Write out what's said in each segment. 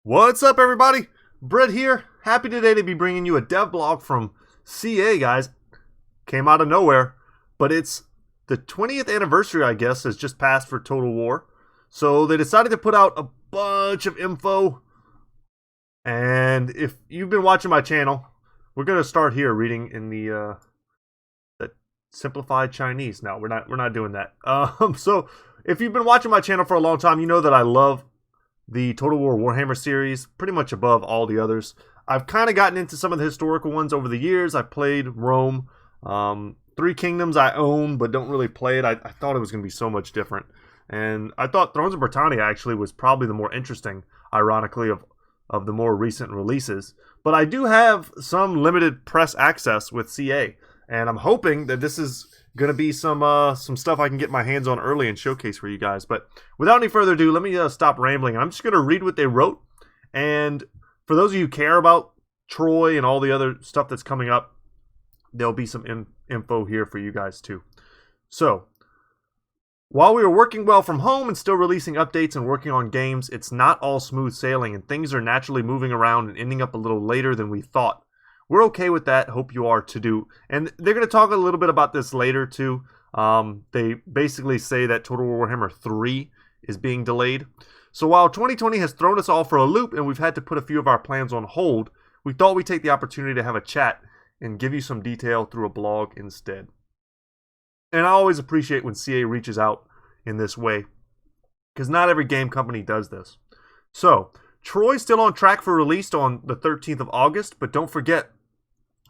What's up, everybody? Brett here. Happy today to be bringing you a dev blog from CA, guys. Came out of nowhere, but it's the 20th anniversary, I guess, has just passed for Total War. So they decided to put out a bunch of info. And if you've been watching my channel, we're going to start here reading in the simplified Chinese. No, we're not doing that. So if you've been watching my channel for a long time, you know that I love the Total War Warhammer series, pretty much above all the others. I've kind of gotten into some of the historical ones over the years. I played Rome. Three Kingdoms I own, but don't really play it. I thought it was going to be so much different. And I thought Thrones of Britannia actually was probably the more interesting, ironically, of the more recent releases. But I do have some limited press access with CA. And I'm hoping that this is going to be some stuff I can get my hands on early and showcase for you guys. But without any further ado, let me stop rambling. I'm just going to read what they wrote. And for those of you who care about Troy and all the other stuff that's coming up, there'll be some info here for you guys too. So, while we were working well from home and still releasing updates and working on games, it's not all smooth sailing and things are naturally moving around and ending up a little later than we thought. We're okay with that. Hope you are too. And they're going to talk a little bit about this later too. They basically say that Total War Warhammer 3 is being delayed. So while 2020 has thrown us all for a loop and we've had to put a few of our plans on hold, we thought we'd take the opportunity to have a chat and give you some detail through a blog instead. And I always appreciate when CA reaches out in this way, because not every game company does this. So, Troy's still on track for release on the 13th of August, but don't forget,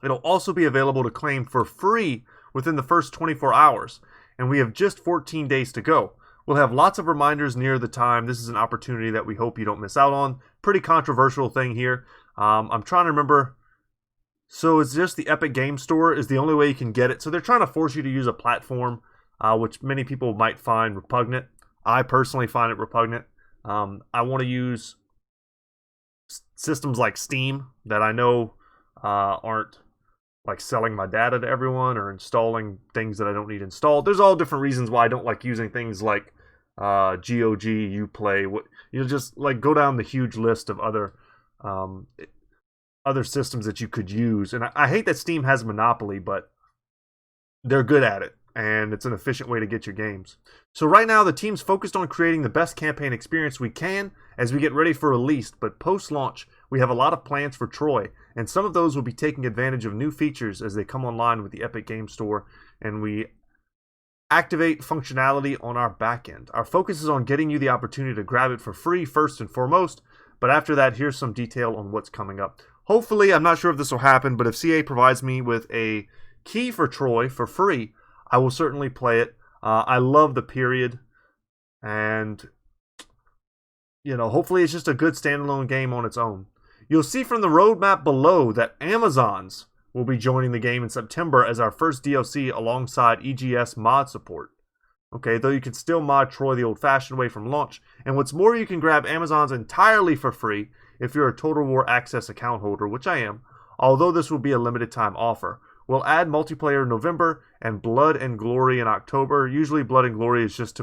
it'll also be available to claim for free within the first 24 hours, and we have just 14 days to go. We'll have lots of reminders near the time. This is an opportunity that we hope you don't miss out on. Pretty controversial thing here. I'm trying to remember. So it's just the Epic Game Store is the only way you can get it. So they're trying to force you to use a platform, which many people might find repugnant. I personally find it repugnant. I want to use systems like Steam that I know aren't like selling my data to everyone or installing things that I don't need installed. There's all different reasons why I don't like using things like GOG, Uplay. Just like go down the huge list of other systems that you could use. And I hate that Steam has a monopoly, but they're good at it, and it's an efficient way to get your games. So right now, the team's focused on creating the best campaign experience we can as we get ready for release, but post-launch, we have a lot of plans for Troy, and some of those will be taking advantage of new features as they come online with the Epic Game Store, and we activate functionality on our backend. Our focus is on getting you the opportunity to grab it for free first and foremost, but after that, here's some detail on what's coming up. Hopefully, I'm not sure if this will happen, but if CA provides me with a key for Troy for free, I will certainly play it. I love the period, and hopefully it's just a good standalone game on its own. You'll see from the roadmap below that Amazons will be joining the game in September as our first DLC alongside EGS mod support. Okay, though you can still mod Troy the old-fashioned way from launch, and what's more, you can grab Amazons entirely for free if you're a Total War Access account holder, which I am, although this will be a limited time offer. We'll add multiplayer in November and Blood and Glory in October. Usually Blood and Glory is just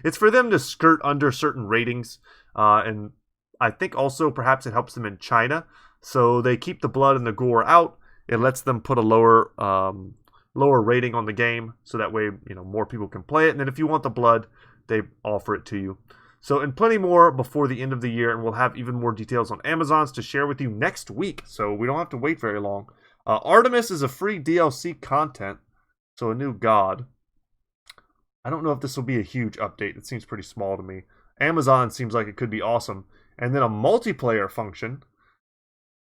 it's for them to skirt under certain ratings, and I think also perhaps it helps them in China. So they keep the blood and the gore out. It lets them put a lower rating on the game, so that way more people can play it. And then if you want the blood, they offer it to you. So, and plenty more before the end of the year, and we'll have even more details on Amazons to share with you next week, so we don't have to wait very long. Artemis is a free DLC content, so a new god. I don't know if this will be a huge update. It seems pretty small to me. Amazon seems like it could be awesome. And then a multiplayer function.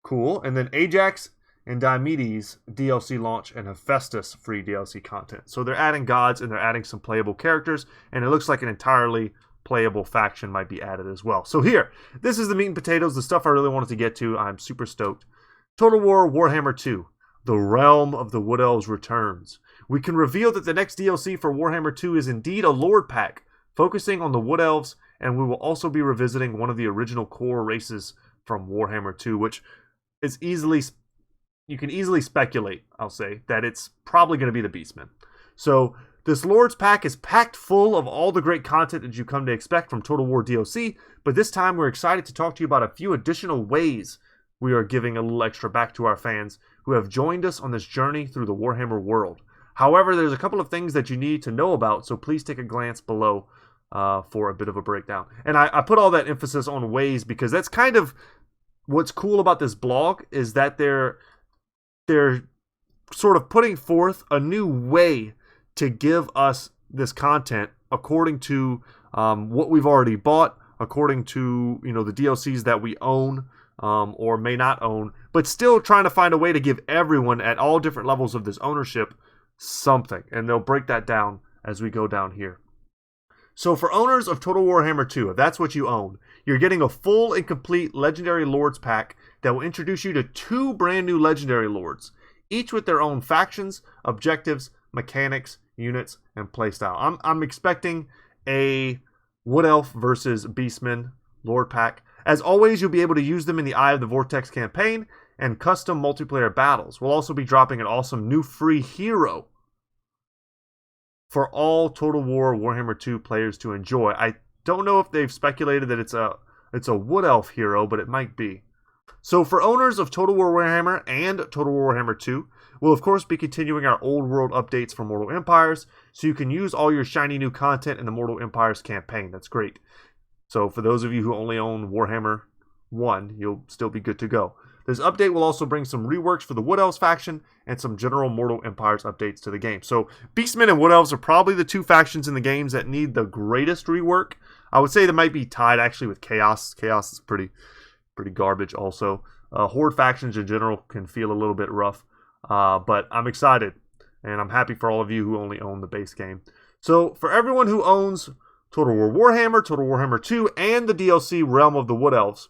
Cool. And then Ajax and Diomedes DLC launch and Hephaestus free DLC content. So they're adding gods and they're adding some playable characters, and it looks like an entirely playable faction might be added as well. So here, this is the meat and potatoes, the stuff I really wanted to get to. I'm super stoked. Total War Warhammer 2, The Realm of the Wood Elves returns. We can reveal that the next DLC for Warhammer 2 is indeed a Lord pack, focusing on the Wood Elves, and we will also be revisiting one of the original core races from Warhammer 2, which is you can easily speculate, I'll say, that it's probably going to be the Beastmen. So This Lords pack is packed full of all the great content that you come to expect from Total War DLC, but this time we're excited to talk to you about a few additional ways we are giving a little extra back to our fans who have joined us on this journey through the Warhammer world. However, there's a couple of things that you need to know about, so please take a glance below for a bit of a breakdown. And I put all that emphasis on ways because that's kind of what's cool about this blog, is that they're sort of putting forth a new way to give us this content according to what we've already bought, according to the DLCs that we own or may not own, but still trying to find a way to give everyone at all different levels of this ownership something. And they'll break that down as we go down here. So for owners of Total Warhammer 2, if that's what you own, you're getting a full and complete Legendary Lords pack that will introduce you to 2 brand new Legendary Lords, each with their own factions, objectives, mechanics, units, and playstyle. I'm expecting a Wood Elf versus Beastman Lord pack. As always, you'll be able to use them in the Eye of the Vortex campaign and custom multiplayer battles. We'll also be dropping an awesome new free hero for all Total War Warhammer 2 players to enjoy. I don't know if they've speculated that it's a Wood Elf hero, but it might be. So for owners of Total War Warhammer and Total War Warhammer 2, we'll of course be continuing our old world updates for Mortal Empires, so you can use all your shiny new content in the Mortal Empires campaign. That's great. So for those of you who only own Warhammer 1, you'll still be good to go. This update will also bring some reworks for the Wood Elves faction and some general Mortal Empires updates to the game. So Beastmen and Wood Elves are probably the 2 factions in the games that need the greatest rework. I would say they might be tied actually with Chaos. Chaos is pretty garbage also. Horde factions in general can feel a little bit rough. But I'm excited, and I'm happy for all of you who only own the base game. So for everyone who owns Total War Warhammer, Total Warhammer 2, and the DLC Realm of the Wood Elves,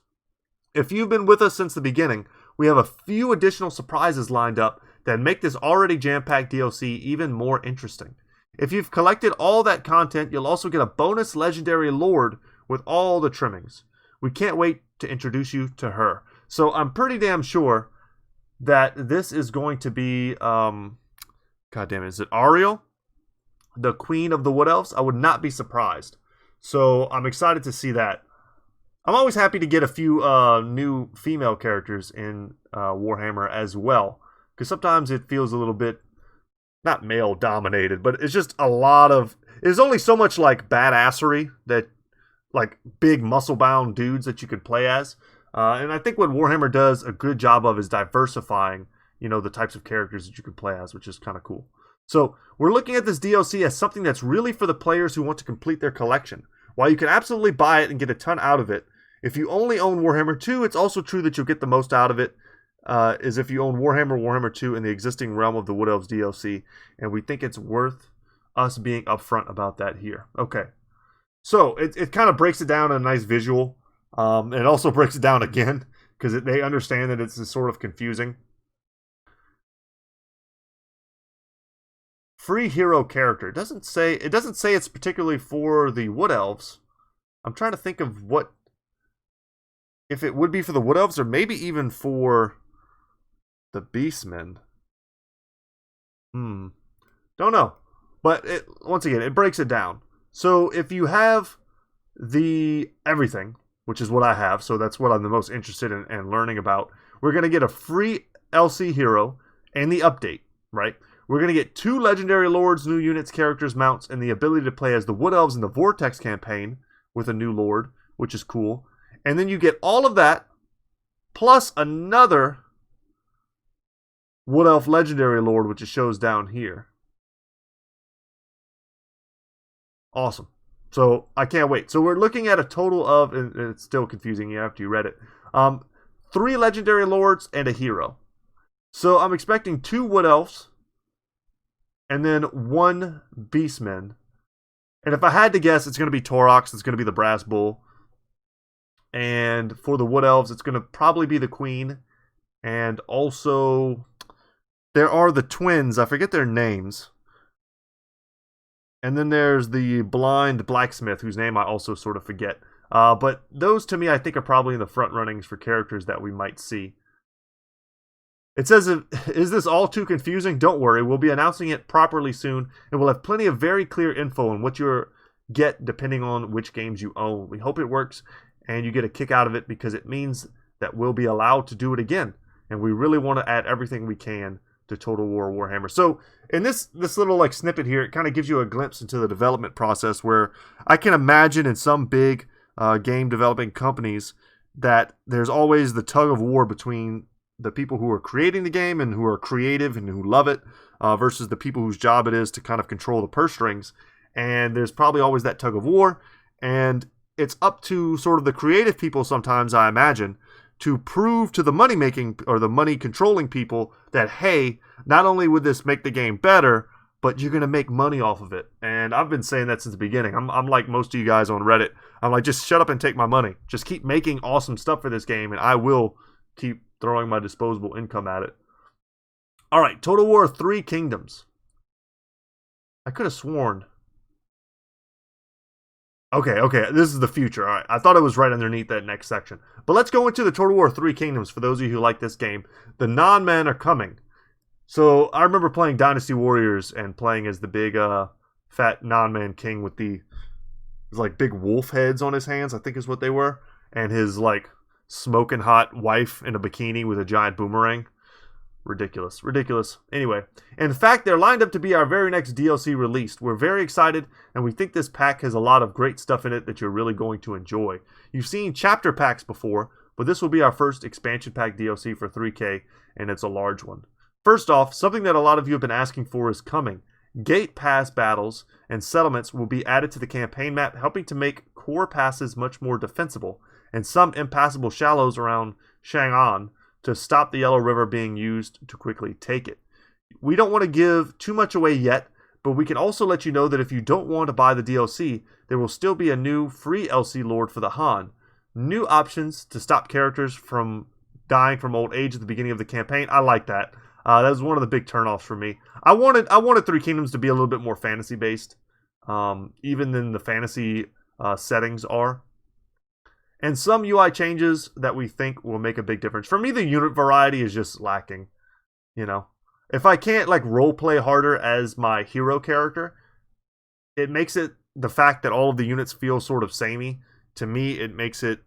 if you've been with us since the beginning, we have a few additional surprises lined up that make this already jam-packed DLC even more interesting. If you've collected all that content, you'll also get a bonus Legendary Lord with all the trimmings. We can't wait to introduce you to her. So I'm pretty damn sure that this is going to be, God damn it, is it Ariel? The Queen of the Wood Elves? I would not be surprised. So I'm excited to see that. I'm always happy to get a few new female characters in Warhammer as well, because sometimes it feels a little bit, not male dominated, but it's just a lot of, there's only so much like badassery, that like big muscle bound dudes that you could play as. And I think what Warhammer does a good job of is diversifying, the types of characters that you can play as, which is kind of cool. So we're looking at this DLC as something that's really for the players who want to complete their collection. While you can absolutely buy it and get a ton out of it, if you only own Warhammer 2, it's also true that you'll get the most out of it, is if you own Warhammer, Warhammer 2, and the existing Realm of the Wood Elves DLC. And we think it's worth us being upfront about that here. Okay. So it kind of breaks it down in a nice visual. And it also breaks it down again, because they understand that it's sort of confusing. Free hero character. It doesn't say it's particularly for the Wood Elves. I'm trying to think of if it would be for the Wood Elves or maybe even for the Beastmen. Don't know. But once again, it breaks it down. So if you have the everything, which is what I have, so that's what I'm the most interested in learning about, we're going to get a free LC hero and the update, right? We're going to get 2 Legendary Lords, new units, characters, mounts, and the ability to play as the Wood Elves in the Vortex campaign with a new Lord, which is cool. And then you get all of that, plus another Wood Elf Legendary Lord, which it shows down here. Awesome. So I can't wait. So we're looking at a total of, and it's still confusing you after you read it, 3 Legendary Lords and a hero. So I'm expecting 2 Wood Elves and then 1 Beastman. And if I had to guess, it's going to be Torox. It's going to be the Brass Bull. And for the Wood Elves, it's going to probably be the Queen. And also, there are the twins. I forget their names. And then there's the blind blacksmith, whose name I also sort of forget. But those, to me, I think are probably in the front runnings for characters that we might see. It says, is this all too confusing? Don't worry, we'll be announcing it properly soon, and we'll have plenty of very clear info on what you get depending on which games you own. We hope it works and you get a kick out of it because it means that we'll be allowed to do it again. And we really want to add everything we can to Total War Warhammer. So in this little like snippet here, it kind of gives you a glimpse into the development process where I can imagine in some big game developing companies that there's always the tug of war between the people who are creating the game and who are creative and who love it versus the people whose job it is to kind of control the purse strings. And there's probably always that tug of war. And it's up to sort of the creative people sometimes, I imagine, to prove to the money making or the money controlling people that, hey, not only would this make the game better, but you're going to make money off of it. And I've been saying that since the beginning. I'm like most of you guys on Reddit. I'm like, just shut up and take my money. Just keep making awesome stuff for this game, and I will keep throwing my disposable income at it. All right, Total War 3 Kingdoms. I could have sworn. Okay, this is the future. All right, I thought it was right underneath that next section. But let's go into the Total War 3 Kingdoms for those of you who like this game. The non-men are coming. So I remember playing Dynasty Warriors and playing as the big fat non-man king with the like big wolf heads on his hands, I think is what they were. And his like smoking hot wife in a bikini with a giant boomerang. Ridiculous. Anyway, in fact, they're lined up to be our very next DLC released. We're very excited, and we think this pack has a lot of great stuff in it that you're really going to enjoy. You've seen chapter packs before, but this will be our first expansion pack DLC for 3K, and it's a large one. First off, something that a lot of you have been asking for is coming. Gate pass battles and settlements will be added to the campaign map, helping to make core passes much more defensible, and some impassable shallows around Chang'an to stop the Yellow River being used to quickly take it. We don't want to give too much away yet, but we can also let you know that if you don't want to buy the DLC, there will still be a new free LC Lord for the Han. New options to stop characters from dying from old age at the beginning of the campaign. I like that. That was one of the big turnoffs for me. I wanted Three Kingdoms to be a little bit more fantasy based, even than the fantasy settings are. And some UI changes that we think will make a big difference. For me, the unit variety is just lacking. You know, if I can't like role play harder as my hero character, it makes it the fact that all of the units feel sort of samey. To me, it makes it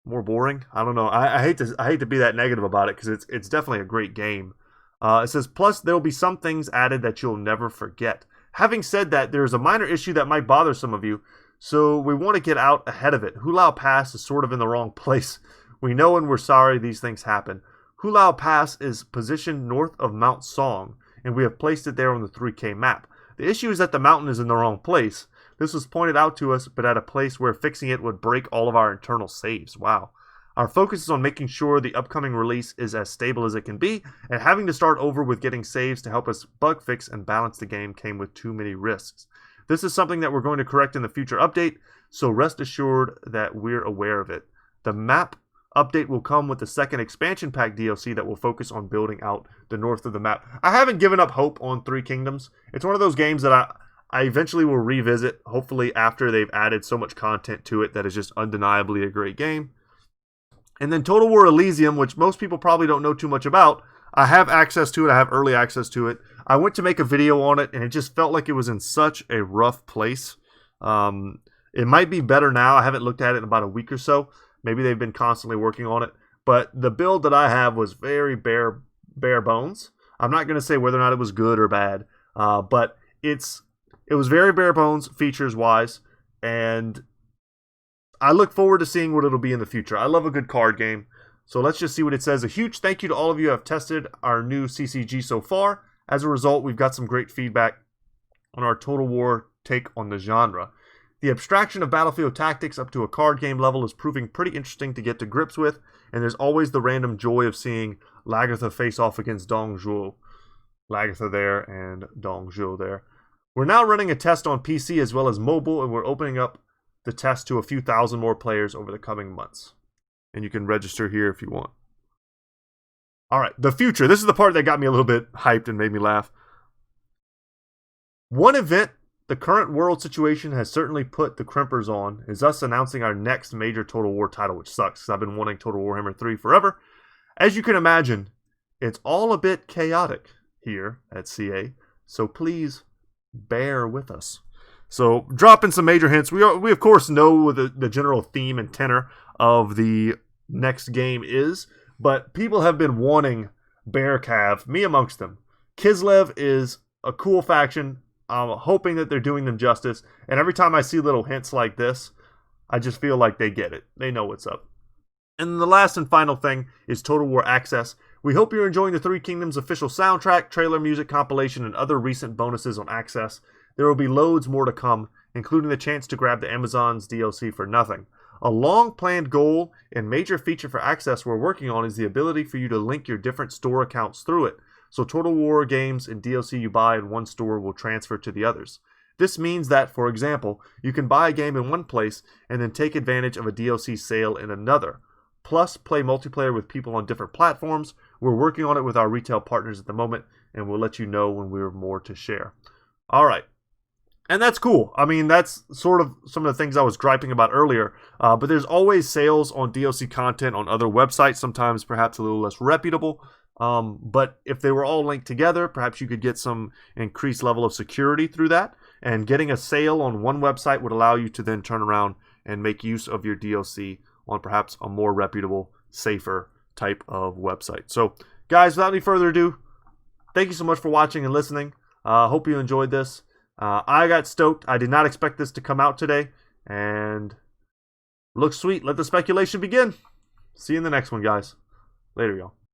more boring. I don't know. I hate to be that negative about it because it's definitely a great game. It says, plus there will be some things added that you'll never forget. Having said that, there's a minor issue that might bother some of you, so we want to get out ahead of it. Hulao Pass is sort of in the wrong place. We know and we're sorry these things happen. Hulao Pass is positioned north of Mount Song, and we have placed it there on the 3K map. The issue is that the mountain is in the wrong place. This was pointed out to us, but at a place where fixing it would break all of our internal saves. Wow. Our focus is on making sure the upcoming release is as stable as it can be, and having to start over with getting saves to help us bug fix and balance the game came with too many risks. This is something that we're going to correct in the future update, so rest assured that we're aware of it. The map update will come with the second expansion pack DLC that will focus on building out the north of the map. I haven't given up hope on Three Kingdoms. It's one of those games that I eventually will revisit, hopefully after they've added so much content to it that is just undeniably a great game. And then Total War Elysium, which most people probably don't know too much about. I have access to it. I have early access to it. I went to make a video on it, and it just felt like it was in such a rough place. It might be better now. I haven't looked at it in about a week or so. Maybe they've been constantly working on it. But the build that I have was very bare bones. I'm not going to say whether or not it was good or bad, but it was very bare bones features-wise, and I look forward to seeing what it'll be in the future. I love a good card game, so let's just see what it says. A huge thank you to all of you who have tested our new CCG so far. As a result, we've got some great feedback on our Total War take on the genre. The abstraction of battlefield tactics up to a card game level is proving pretty interesting to get to grips with, and there's always the random joy of seeing Lagertha face off against Dong Zhuo. Lagertha there and Dong Zhuo there. We're now running a test on PC as well as mobile, and we're opening up the test to a few thousand more players over the coming months. And you can register here if you want. All right, the future. This is the part that got me a little bit hyped and made me laugh. One event the current world situation has certainly put the crimpers on is us announcing our next major Total War title, which sucks because I've been wanting Total Warhammer 3 forever. As you can imagine, it's all a bit chaotic here at CA, so please bear with us. So, dropping some major hints. We of course know what the general theme and tenor of the next game is, but people have been wanting Bear Cav, me amongst them. Kislev is a cool faction. I'm hoping that they're doing them justice, and every time I see little hints like this, I just feel like they get it. They know what's up. And the last and final thing is Total War Access. We hope you're enjoying the Three Kingdoms official soundtrack, trailer music compilation, and other recent bonuses on Access. There will be loads more to come, including the chance to grab the Amazon's DLC for nothing. A long-planned goal and major feature for Access we're working on is the ability for you to link your different store accounts through it, so Total War games and DLC you buy in one store will transfer to the others. This means that, for example, you can buy a game in one place and then take advantage of a DLC sale in another. Plus, play multiplayer with people on different platforms. We're working on it with our retail partners at the moment, and we'll let you know when we have more to share. Alright. And that's cool. I mean, that's sort of some of the things I was griping about earlier. But there's always sales on DLC content on other websites, sometimes perhaps a little less reputable. But if they were all linked together, perhaps you could get some increased level of security through that. And getting a sale on one website would allow you to then turn around and make use of your DLC on perhaps a more reputable, safer type of website. So, guys, without any further ado, thank you so much for watching and listening. Hope you enjoyed this. I got stoked. I did not expect this to come out today. And looks sweet. Let the speculation begin. See you in the next one, guys. Later, y'all.